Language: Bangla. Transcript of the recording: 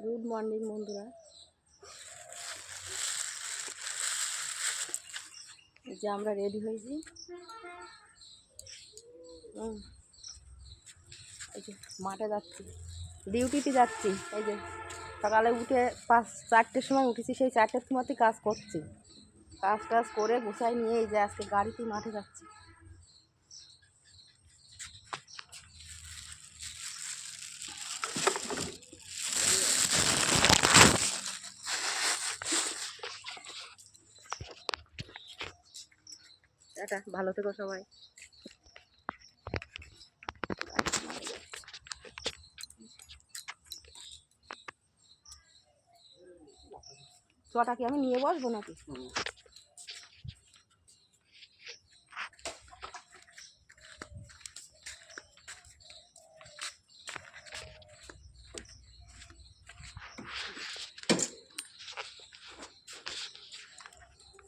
গুড মর্নিং বন্ধুরা। এই যে আমরা রেডি হয়েছি, এই যে মাঠে যাচ্ছি, ডিউটিতে যাচ্ছি। এই যে সকালে উঠে 4টের সময় উঠেছি, সেই 4টের সময়তেই কাজ করছি। কাজ করে গুছাই নিয়ে এই যে আজকে গাড়িতে মাঠে যাচ্ছি। এটা ভালো থেকো সবাই। চটা কি আমি নিয়ে বসবো নাকি?